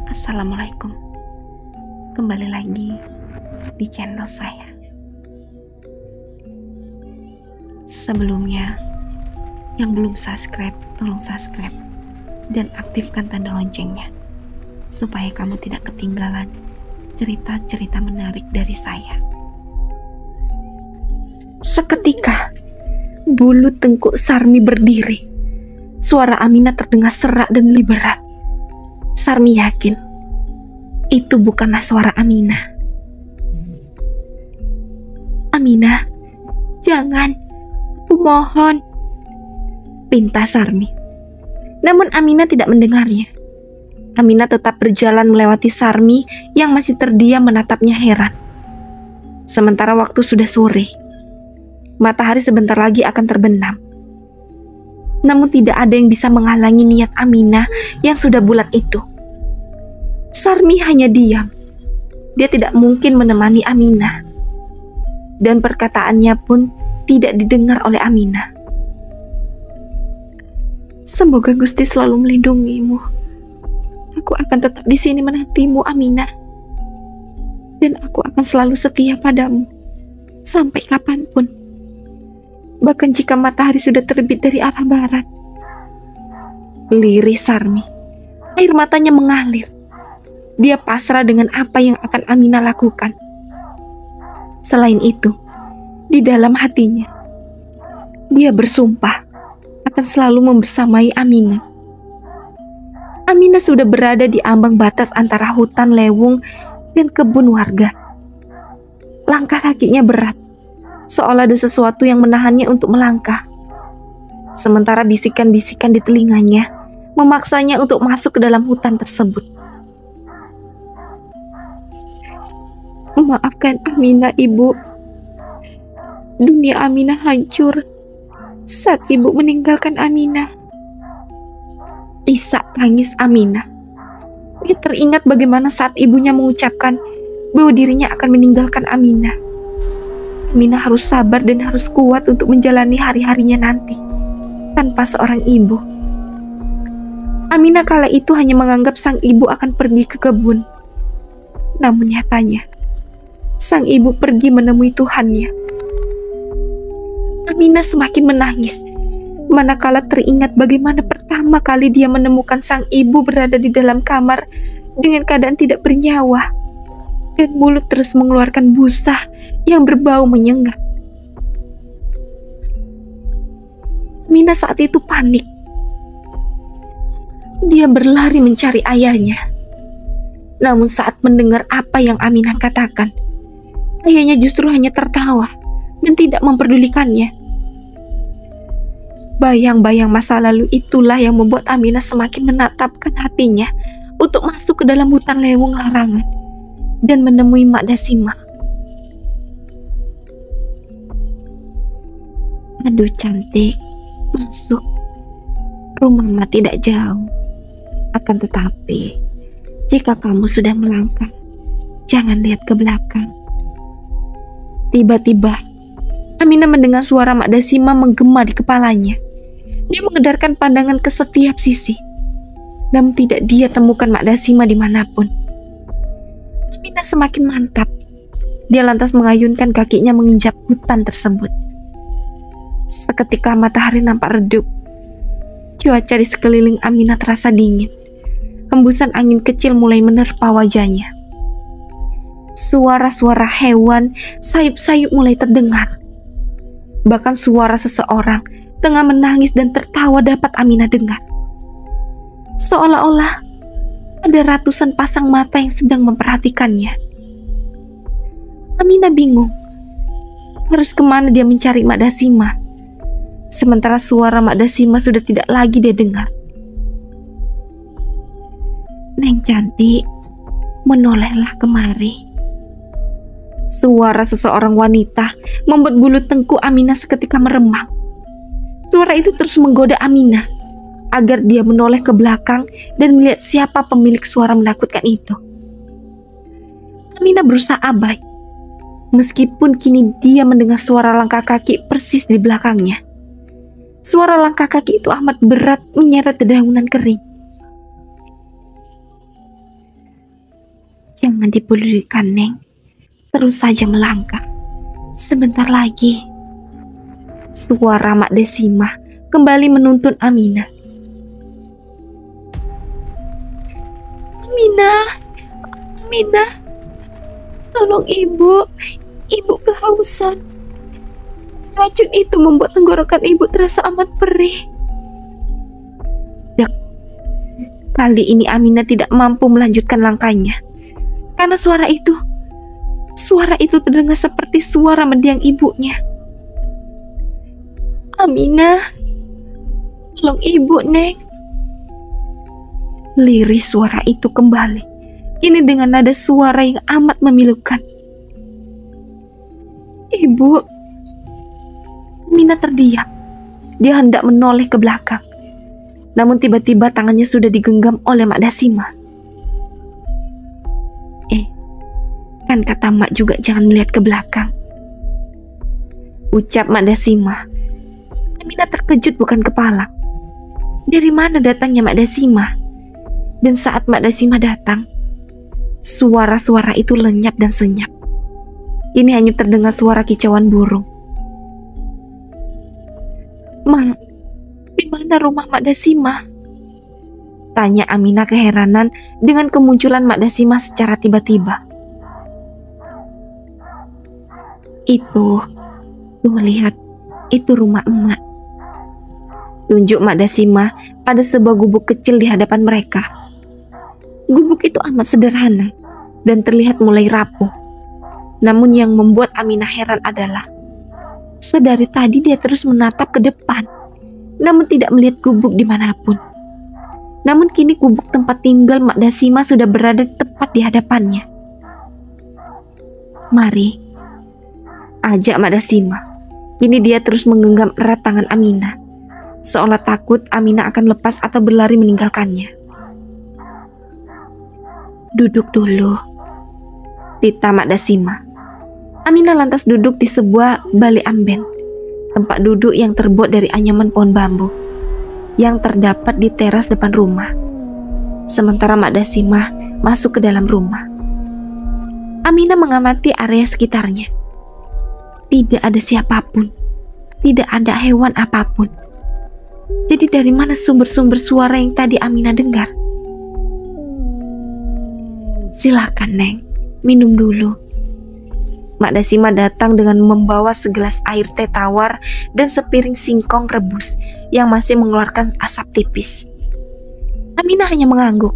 Assalamualaikum. Kembali lagi di channel saya. Sebelumnya, yang belum subscribe, tolong subscribe dan aktifkan tanda loncengnya supaya kamu tidak ketinggalan cerita-cerita menarik dari saya. Seketika, bulu tengkuk Sarmi berdiri. Suara Aminah terdengar serak dan lebih berat. Sarmi yakin itu bukanlah suara Aminah. "Aminah, jangan, aku mohon," pinta Sarmi. Namun Aminah tidak mendengarnya. Aminah tetap berjalan melewati Sarmi yang masih terdiam menatapnya heran. Sementara waktu sudah sore. Matahari sebentar lagi akan terbenam. Namun tidak ada yang bisa menghalangi niat Aminah yang sudah bulat itu. Sarmi hanya diam. Dia tidak mungkin menemani Aminah. Dan perkataannya pun tidak didengar oleh Aminah. "Semoga Gusti selalu melindungimu. Aku akan tetap di sini menantimu, Aminah. Dan aku akan selalu setia padamu sampai kapanpun. Bahkan jika matahari sudah terbit dari arah barat." Lirih Sarmi. Air matanya mengalir. Dia pasrah dengan apa yang akan Aminah lakukan. Selain itu, di dalam hatinya, dia bersumpah akan selalu membersamai Aminah. Aminah sudah berada di ambang batas antara hutan lewung dan kebun warga. Langkah kakinya berat, seolah ada sesuatu yang menahannya untuk melangkah. Sementara bisikan-bisikan di telinganya memaksanya untuk masuk ke dalam hutan tersebut. "Maafkan Aminah, Ibu. Dunia Aminah hancur saat Ibu meninggalkan Aminah." Isak tangis Aminah. Dia teringat bagaimana saat ibunya mengucapkan bahwa dirinya akan meninggalkan Aminah. Aminah harus sabar dan harus kuat untuk menjalani hari-harinya nanti tanpa seorang ibu. Aminah kala itu hanya menganggap sang ibu akan pergi ke kebun. Namun nyatanya, sang ibu pergi menemui Tuhannya. Aminah semakin menangis, manakala teringat bagaimana pertama kali dia menemukan sang ibu berada di dalam kamar dengan keadaan tidak bernyawa dan mulut terus mengeluarkan busa yang berbau menyengat. Aminah saat itu panik. Dia berlari mencari ayahnya. Namun saat mendengar apa yang Aminah katakan, ayahnya justru hanya tertawa dan tidak memperdulikannya. Bayang-bayang masa lalu itulah yang membuat Aminah semakin menatapkan hatinya untuk masuk ke dalam hutan lewung larangan dan menemui Mak Dasimah. "Aduh cantik, masuk. Rumah Mak tidak jauh. Akan tetapi, jika kamu sudah melangkah, jangan lihat ke belakang." Tiba-tiba, Aminah mendengar suara Mak Dasimah menggema di kepalanya. Dia mengedarkan pandangan ke setiap sisi, namun tidak dia temukan Mak Dasimah dimanapun. Aminah semakin mantap. Dia lantas mengayunkan kakinya menginjak hutan tersebut. Seketika matahari nampak redup. Cuaca di sekeliling Aminah terasa dingin. Hembusan angin kecil mulai menerpa wajahnya. Suara-suara hewan, sayup-sayup mulai terdengar. Bahkan suara seseorang tengah menangis dan tertawa dapat Aminah dengar. Seolah-olah ada ratusan pasang mata yang sedang memperhatikannya. Aminah bingung. Harus kemana dia mencari Mak Dasimah? Sementara suara Mak Dasimah sudah tidak lagi dia dengar. "Neng cantik, menolehlah kemari." Suara seseorang wanita membuat bulu tengkuk Aminah seketika meremang. Suara itu terus menggoda Aminah agar dia menoleh ke belakang dan melihat siapa pemilik suara menakutkan itu. Aminah berusaha abai, meskipun kini dia mendengar suara langkah kaki persis di belakangnya. Suara langkah kaki itu amat berat menyeret dedaunan kering. Jangan dipedulikan, Neng. Terus saja melangkah. Sebentar lagi. Suara Mak Desimah kembali menuntun Aminah. Aminah, tolong ibu. Ibu kehausan. Racun itu membuat tenggorokan ibu terasa amat perih. Kali ini Aminah tidak mampu melanjutkan langkahnya. Karena suara itu terdengar seperti suara mendiang ibunya. Aminah, tolong ibu, Neng. Lirih suara itu kembali. Kini dengan nada suara yang amat memilukan. Ibu. Aminah terdiam. Dia hendak menoleh ke belakang. Namun tiba-tiba tangannya sudah digenggam oleh Mak Dasimah. Kan kata Mak juga jangan melihat ke belakang, ucap Mak Dasimah. Aminah terkejut bukan kepala. Dari mana datangnya Mak Dasimah? Dan saat Mak Dasimah datang, suara-suara itu lenyap dan senyap. Ini hanya terdengar suara kicauan burung. Mak, di mana rumah Mak Dasimah? Tanya Aminah keheranan dengan kemunculan Mak Dasimah secara tiba-tiba. Tuh lihat, itu rumah emak. Tunjuk Mak Dasimah pada sebuah gubuk kecil di hadapan mereka. Gubuk itu amat sederhana dan terlihat mulai rapuh. Namun yang membuat Aminah heran adalah sedari tadi dia terus menatap ke depan, namun tidak melihat gubuk dimanapun. Namun kini gubuk tempat tinggal Mak Dasimah sudah berada tepat di hadapannya. Mari, ajak Mak Dasimah. Kini dia terus menggenggam erat tangan Aminah, seolah takut Aminah akan lepas atau berlari meninggalkannya. Duduk dulu, titah Mak Dasimah. Aminah lantas duduk di sebuah balik amben, tempat duduk yang terbuat dari anyaman pohon bambu yang terdapat di teras depan rumah. Sementara Mak Dasimah masuk ke dalam rumah. Aminah mengamati area sekitarnya. Tidak ada siapapun, tidak ada hewan apapun. Jadi dari mana sumber-sumber suara yang tadi Aminah dengar? Silakan, Neng, minum dulu. Mak Dasimah datang dengan membawa segelas air teh tawar dan sepiring singkong rebus yang masih mengeluarkan asap tipis. Aminah hanya mengangguk.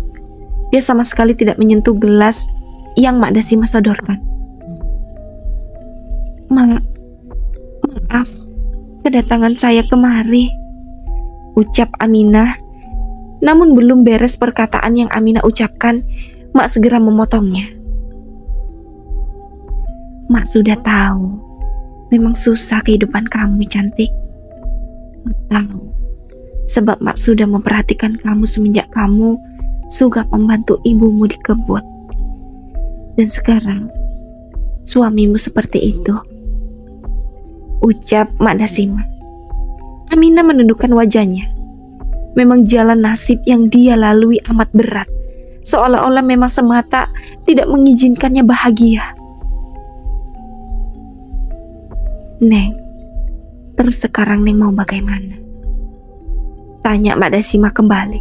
Dia sama sekali tidak menyentuh gelas yang Mak Dasimah sodorkan. Maaf, kedatangan saya kemari, ucap Aminah. Namun belum beres perkataan yang Aminah ucapkan, Mak segera memotongnya. Mak sudah tahu, memang susah kehidupan kamu, cantik. Mak tahu, sebab Mak sudah memperhatikan kamu semenjak kamu sugap membantu ibumu di kebun. Dan sekarang, suamimu seperti itu, ucap Mak Dasimah. Aminah menundukkan wajahnya. Memang jalan nasib yang dia lalui amat berat, seolah-olah memang semata tidak mengizinkannya bahagia. Neng, terus sekarang Neng mau bagaimana? Tanya Mak Dasimah kembali.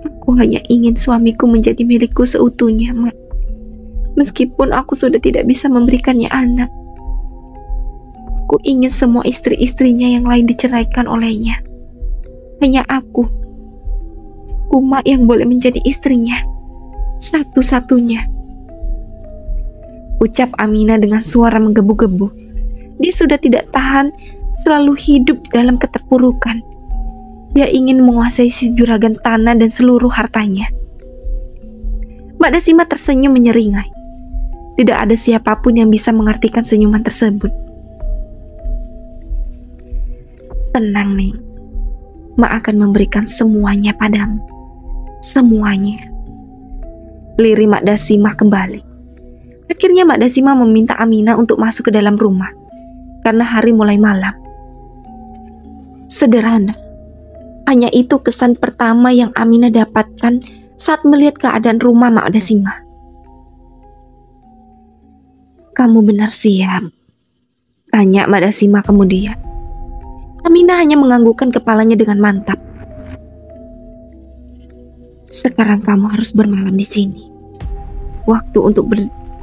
Aku hanya ingin suamiku menjadi milikku seutuhnya, Mak. Meskipun aku sudah tidak bisa memberikannya anak. Aku ingin semua istri-istrinya yang lain diceraikan olehnya. Hanya aku, Mak yang boleh menjadi istrinya, satu-satunya. Ucap Aminah dengan suara menggebu-gebu. Dia sudah tidak tahan selalu hidup di dalam keterpurukan. Dia ingin menguasai si juragan tanah dan seluruh hartanya. Mak Dasimah tersenyum menyeringai. Tidak ada siapapun yang bisa mengartikan senyuman tersebut. Tenang, Neng. Mak akan memberikan semuanya padamu. Semuanya. Lirih Mak Dasimah kembali. Akhirnya Mak Dasimah meminta Aminah untuk masuk ke dalam rumah karena hari mulai malam. Sederhana. Hanya itu kesan pertama yang Aminah dapatkan saat melihat keadaan rumah Mak Dasimah. "Kamu benar siap?" tanya Mak Dasimah kemudian. Aminah hanya menganggukkan kepalanya dengan mantap. "Sekarang kamu harus bermalam di sini. Waktu untuk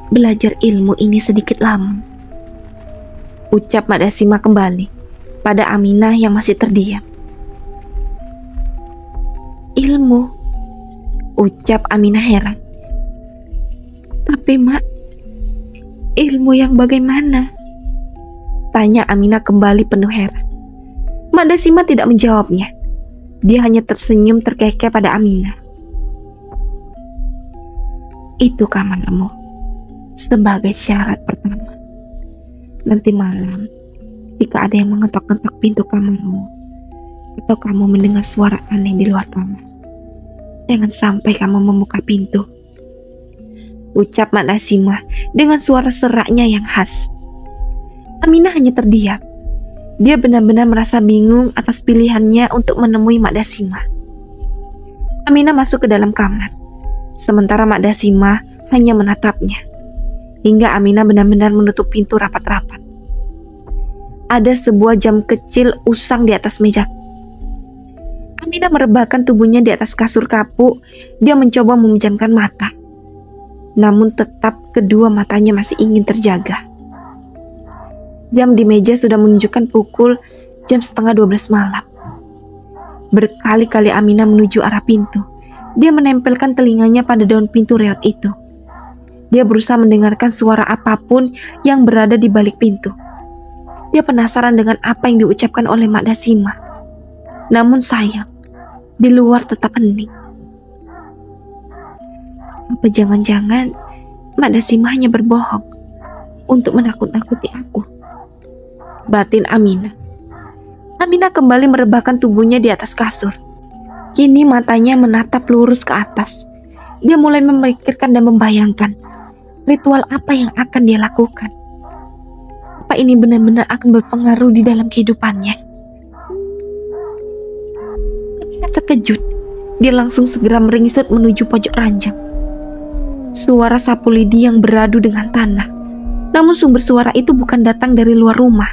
belajar ilmu ini sedikit lama," ucap Mak Dasimah kembali pada Aminah yang masih terdiam. "Ilmu?" ucap Aminah heran. "Tapi Mak, ilmu yang bagaimana?" tanya Aminah kembali penuh heran. Mak Dasimah tidak menjawabnya. Dia hanya tersenyum terkekeh pada Aminah. "Itu kamarmu sebagai syarat pertama. Nanti malam, jika ada yang mengetok-ketok pintu kamarmu, atau kamu mendengar suara aneh di luar kamar, jangan sampai kamu membuka pintu," ucap Mak Dasimah dengan suara seraknya yang khas. Aminah hanya terdiam. Dia benar-benar merasa bingung atas pilihannya untuk menemui Mak Dasimah. Aminah masuk ke dalam kamar, sementara Mak Dasimah hanya menatapnya, hingga Aminah benar-benar menutup pintu rapat-rapat. Ada sebuah jam kecil usang di atas meja. Aminah merebahkan tubuhnya di atas kasur kapuk. Dia mencoba memejamkan mata, namun tetap kedua matanya masih ingin terjaga. Jam di meja sudah menunjukkan pukul jam 11:30 malam. Berkali-kali Aminah menuju arah pintu. Dia menempelkan telinganya pada daun pintu reot itu. Dia berusaha mendengarkan suara apapun yang berada di balik pintu. Dia penasaran dengan apa yang diucapkan oleh Mak Dasimah. Namun sayang, di luar tetap hening. Apa jangan-jangan Mak Dasimah hanya berbohong untuk menakut-nakuti aku? Batin Aminah. Aminah kembali merebahkan tubuhnya di atas kasur. Kini matanya menatap lurus ke atas. Dia mulai memikirkan dan membayangkan ritual apa yang akan dia lakukan. Apa ini benar-benar akan berpengaruh di dalam kehidupannya? Aminah terkejut. Dia langsung segera meringsut menuju pojok ranjang. Suara sapu lidi yang beradu dengan tanah. Namun sumber suara itu bukan datang dari luar rumah,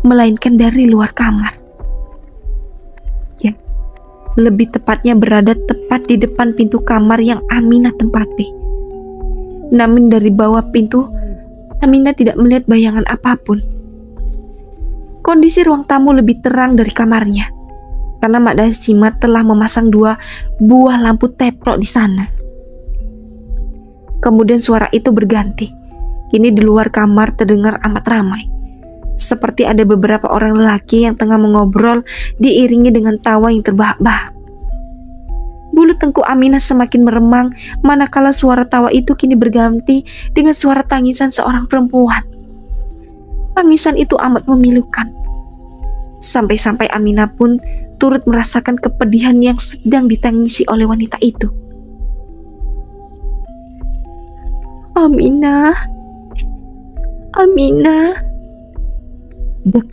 melainkan dari luar kamar. Ya, lebih tepatnya berada tepat di depan pintu kamar yang Aminah tempati. Namun dari bawah pintu, Aminah tidak melihat bayangan apapun. Kondisi ruang tamu lebih terang dari kamarnya, karena Mak Dasimah telah memasang 2 buah lampu teplok di sana. Kemudian suara itu berganti. Kini di luar kamar terdengar amat ramai. Seperti ada beberapa orang lelaki yang tengah mengobrol diiringi dengan tawa yang terbahak-bahak. Bulu tengkuk Aminah semakin meremang manakala suara tawa itu kini berganti dengan suara tangisan seorang perempuan. Tangisan itu amat memilukan. Sampai-sampai Aminah pun turut merasakan kepedihan yang sedang ditangisi oleh wanita itu. "Aminah, Aminah." Dek,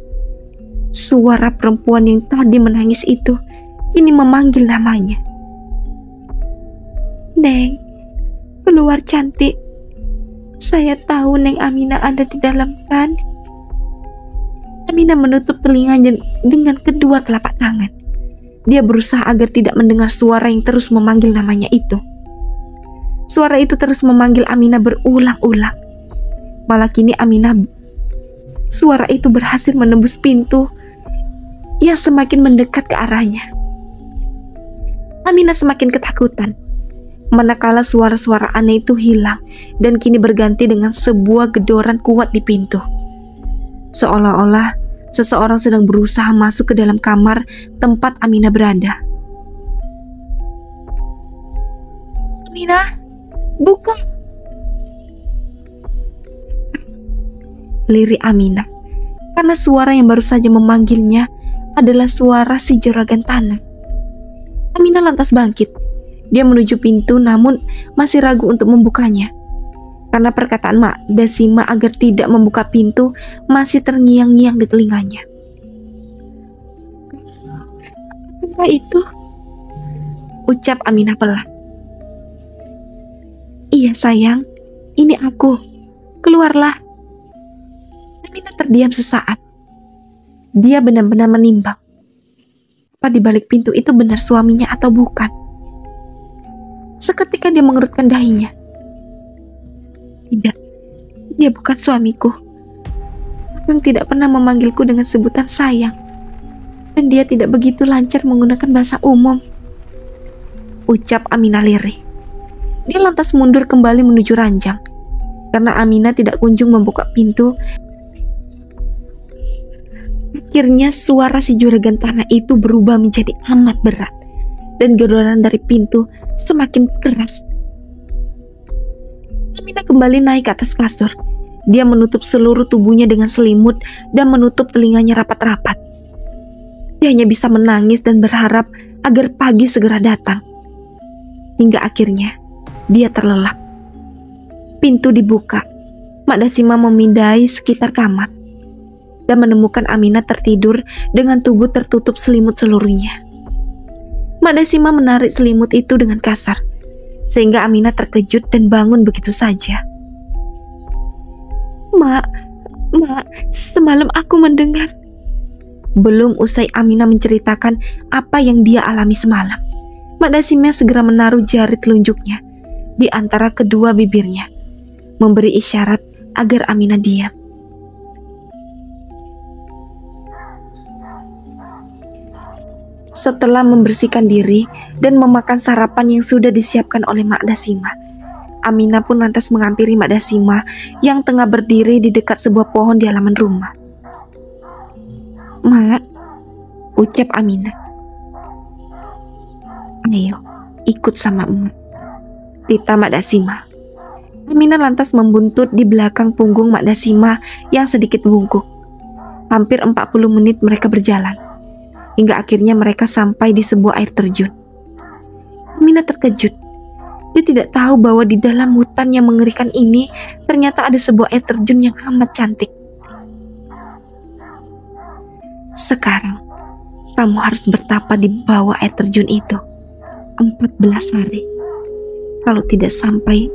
suara perempuan yang tadi menangis itu kini memanggil namanya. "Neng, keluar cantik. Saya tahu Neng Aminah ada di dalam kan?" Aminah menutup telinganya dengan kedua telapak tangan. Dia berusaha agar tidak mendengar suara yang terus memanggil namanya itu. Suara itu terus memanggil Aminah berulang-ulang. Malah kini suara itu berhasil menembus pintu yang semakin mendekat ke arahnya. Aminah semakin ketakutan manakala suara-suara aneh itu hilang dan kini berganti dengan sebuah gedoran kuat di pintu. Seolah-olah seseorang sedang berusaha masuk ke dalam kamar tempat Aminah berada. "Aminah, buka!" lirik Aminah, karena suara yang baru saja memanggilnya adalah suara si juragan tanah. Aminah lantas bangkit. Dia menuju pintu namun masih ragu untuk membukanya, karena perkataan Mak Dasimah agar tidak membuka pintu masih terngiang-ngiang di telinganya. "Apa itu?" ucap Aminah pelan. "Iya sayang, ini aku. Keluarlah." Aminah terdiam sesaat. Dia benar-benar menimbang, apa di balik pintu itu benar suaminya atau bukan. Seketika dia mengerutkan dahinya. "Tidak, dia bukan suamiku. Akang tidak pernah memanggilku dengan sebutan sayang. Dan dia tidak begitu lancar menggunakan bahasa umum," ucap Aminah lirih. Dia lantas mundur kembali menuju ranjang. Karena Aminah tidak kunjung membuka pintu, akhirnya suara si juragan tanah itu berubah menjadi amat berat. Dan gororan dari pintu semakin keras. Aminah kembali naik ke atas kasur. Dia menutup seluruh tubuhnya dengan selimut dan menutup telinganya rapat-rapat. Dia hanya bisa menangis dan berharap agar pagi segera datang. Hingga akhirnya dia terlelap. Pintu dibuka. Mak Dasima memindai sekitar kamar dan menemukan Aminah tertidur dengan tubuh tertutup selimut seluruhnya. Mak Dasima menarik selimut itu dengan kasar, sehingga Aminah terkejut dan bangun begitu saja. Mak, semalam aku mendengar." Belum usai Aminah menceritakan apa yang dia alami semalam, Mak Dasima segera menaruh jari telunjuknya di antara kedua bibirnya, memberi isyarat agar Aminah diam. Setelah membersihkan diri dan memakan sarapan yang sudah disiapkan oleh Mak Dasima, Aminah pun lantas menghampiri Mak Dasima yang tengah berdiri di dekat sebuah pohon di halaman rumah. "Mak," ucap Aminah, "ayo ikut sama emak," titah Mak Dasima. Aminah lantas membuntut di belakang punggung Mak Dasima yang sedikit bungkuk. Hampir 40 menit mereka berjalan, hingga akhirnya mereka sampai di sebuah air terjun. Aminah terkejut. Dia tidak tahu bahwa di dalam hutan yang mengerikan ini ternyata ada sebuah air terjun yang amat cantik. "Sekarang kamu harus bertapa di bawah air terjun itu 14 hari. Kalau tidak sampai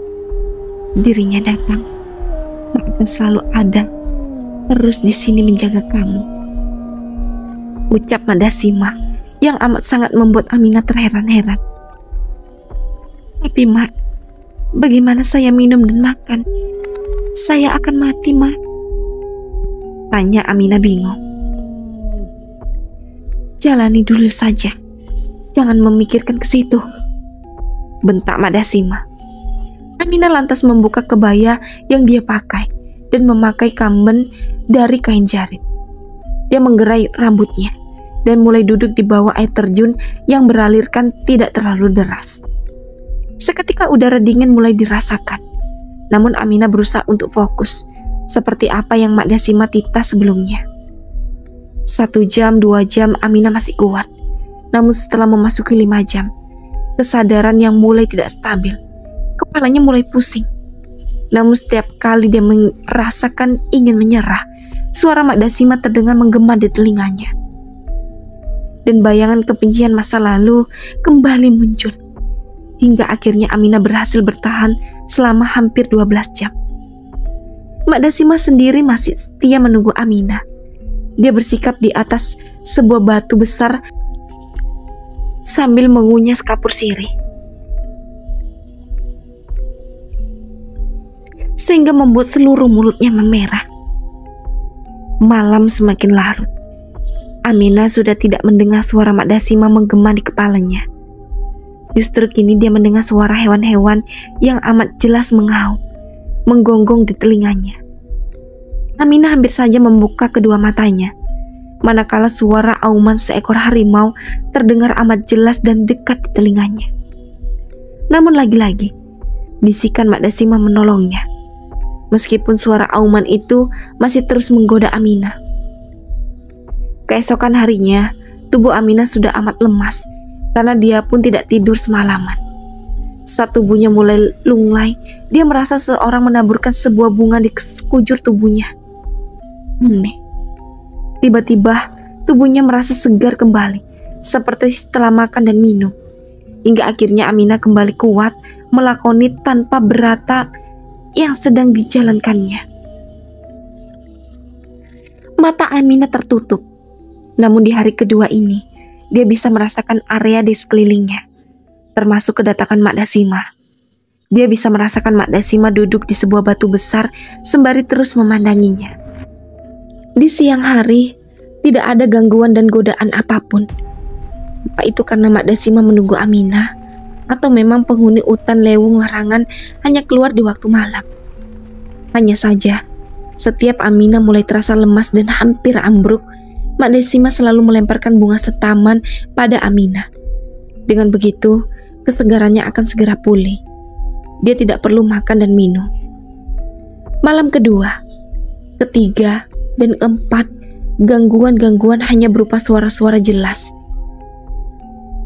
dirinya datang, maka akan selalu ada terus di sini menjaga kamu," ucap Mak Dasima yang amat sangat membuat Aminah terheran-heran. "Tapi Mak, bagaimana saya minum dan makan? Saya akan mati, Mak," tanya Aminah bingung. "Jalani dulu saja, jangan memikirkan ke situ," bentak Mak Dasima. Aminah lantas membuka kebaya yang dia pakai dan memakai kamben dari kain jarit. Dia menggerai rambutnya dan mulai duduk di bawah air terjun yang beralirkan tidak terlalu deras. Seketika udara dingin mulai dirasakan. Namun Aminah berusaha untuk fokus, seperti apa yang Mak Dasima titah sebelumnya. 1 jam, 2 jam Aminah masih kuat. Namun setelah memasuki 5 jam, kesadaran yang mulai tidak stabil. Kepalanya mulai pusing. Namun setiap kali dia merasakan ingin menyerah, suara Mak Dasima terdengar menggema di telinganya. Dan bayangan kebencian masa lalu kembali muncul. Hingga akhirnya Aminah berhasil bertahan selama hampir 12 jam. Mak Dasima sendiri masih setia menunggu Aminah. Dia bersikap di atas sebuah batu besar sambil mengunyah kapur sirih, sehingga membuat seluruh mulutnya memerah. Malam semakin larut. Aminah sudah tidak mendengar suara Mak Dasima menggema di kepalanya. Justru kini dia mendengar suara hewan-hewan yang amat jelas mengaum, menggonggong di telinganya. Aminah hampir saja membuka kedua matanya, manakala suara auman seekor harimau terdengar amat jelas dan dekat di telinganya. Namun lagi-lagi, bisikan Mak Dasima menolongnya. Meskipun suara auman itu masih terus menggoda Aminah. Keesokan harinya, tubuh Aminah sudah amat lemas karena dia pun tidak tidur semalaman. Saat tubuhnya mulai lunglai, dia merasa seorang menaburkan sebuah bunga di sekujur tubuhnya. Aneh. Tiba-tiba tubuhnya merasa segar kembali, seperti setelah makan dan minum. Hingga akhirnya Aminah kembali kuat melakoni tanpa berata yang sedang dijalankannya. Mata Aminah tertutup, namun di hari kedua ini, dia bisa merasakan area di sekelilingnya, termasuk kedatangan Mak Dasima. Dia bisa merasakan Mak Dasima duduk di sebuah batu besar sembari terus memandanginya. Di siang hari, tidak ada gangguan dan godaan apapun. Apa itu karena Mak Dasima menunggu Aminah, atau memang penghuni hutan Lewung Larangan hanya keluar di waktu malam? Hanya saja, setiap Aminah mulai terasa lemas dan hampir ambruk, Mak Dasima selalu melemparkan bunga setaman pada Aminah. Dengan begitu, kesegarannya akan segera pulih. Dia tidak perlu makan dan minum. Malam kedua, ketiga, dan keempat, gangguan-gangguan hanya berupa suara-suara jelas.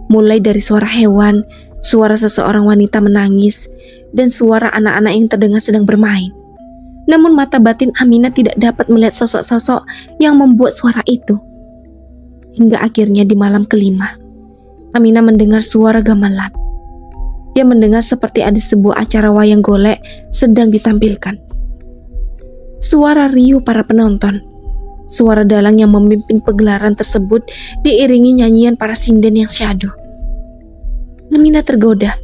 Mulai dari suara hewan, suara seseorang wanita menangis, dan suara anak-anak yang terdengar sedang bermain. Namun mata batin Aminah tidak dapat melihat sosok-sosok yang membuat suara itu. Hingga akhirnya di malam kelima, Aminah mendengar suara gamelan. Dia mendengar seperti ada sebuah acara wayang golek sedang ditampilkan. Suara riuh para penonton, suara dalang yang memimpin pegelaran tersebut diiringi nyanyian para sinden yang syahdu. Aminah tergoda.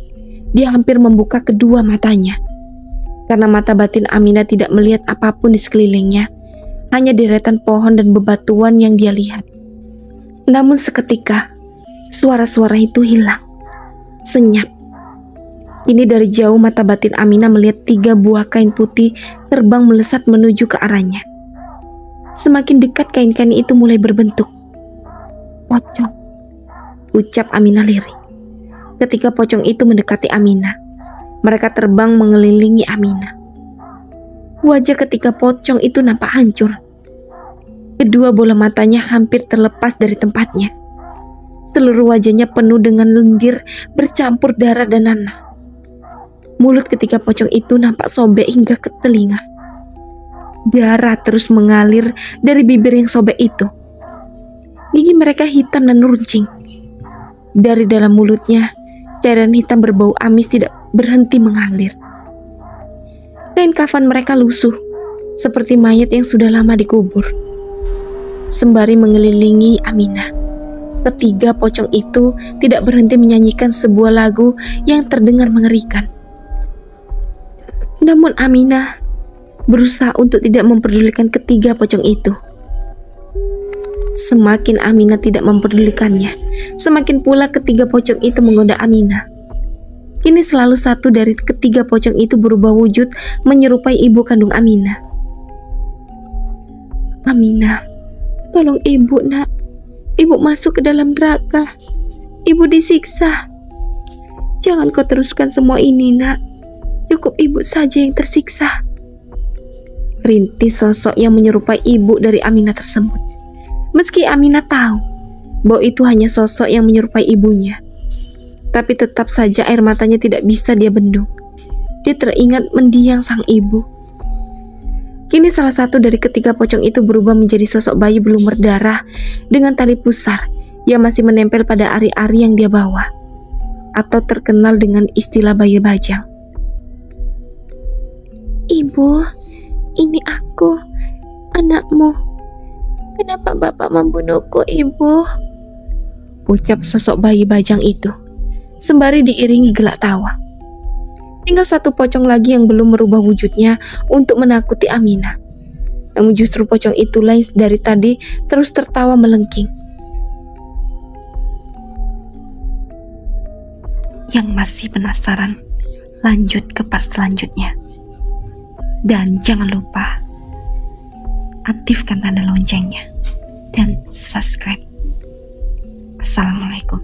Dia hampir membuka kedua matanya. Karena mata batin Aminah tidak melihat apapun di sekelilingnya, hanya deretan pohon dan bebatuan yang dia lihat. Namun seketika, suara-suara itu hilang, senyap. Kini dari jauh mata batin Aminah melihat 3 buah kain putih terbang melesat menuju ke arahnya. Semakin dekat kain-kain itu mulai berbentuk. Pocong, ucap Aminah lirih. Ketika pocong itu mendekati Aminah, mereka terbang mengelilingi Aminah. Wajah ketika pocong itu nampak hancur. Kedua bola matanya hampir terlepas dari tempatnya. Seluruh wajahnya penuh dengan lendir bercampur darah dan nanah. Mulut ketika pocong itu nampak sobek hingga ke telinga. Darah terus mengalir dari bibir yang sobek itu. Gigi mereka hitam dan runcing. Dari dalam mulutnya, cairan hitam berbau amis tidak berhenti mengalir. Kain kafan mereka lusuh, seperti mayat yang sudah lama dikubur. Sembari mengelilingi Aminah, ketiga pocong itu tidak berhenti menyanyikan sebuah lagu yang terdengar mengerikan. Namun Aminah berusaha untuk tidak memperdulikan ketiga pocong itu. Semakin Aminah tidak memperdulikannya, semakin pula ketiga pocong itu menggoda Aminah. Kini selalu satu dari ketiga pocong itu berubah wujud menyerupai ibu kandung Aminah. Aminah, tolong ibu nak. Ibu masuk ke dalam neraka. Ibu disiksa. Jangan kau teruskan semua ini nak. Cukup ibu saja yang tersiksa. Rintis sosok yang menyerupai ibu dari Aminah tersebut. Meski Aminah tahu bahwa itu hanya sosok yang menyerupai ibunya, tapi tetap saja air matanya tidak bisa dia bendung. Dia teringat mendiang sang ibu. Kini salah satu dari ketiga pocong itu berubah menjadi sosok bayi belum berdarah dengan tali pusar yang masih menempel pada ari-ari yang dia bawa, atau terkenal dengan istilah bayi bajang. Ibu, ini aku, anakmu. Kenapa bapak membunuhku, ibu? Ucap sosok bayi bajang itu, sembari diiringi gelak tawa. Tinggal satu pocong lagi yang belum merubah wujudnya untuk menakuti Aminah. Namun justru pocong itu lain dari tadi terus tertawa melengking. Yang masih penasaran, lanjut ke part selanjutnya. Dan jangan lupa aktifkan tanda loncengnya dan subscribe. Assalamualaikum.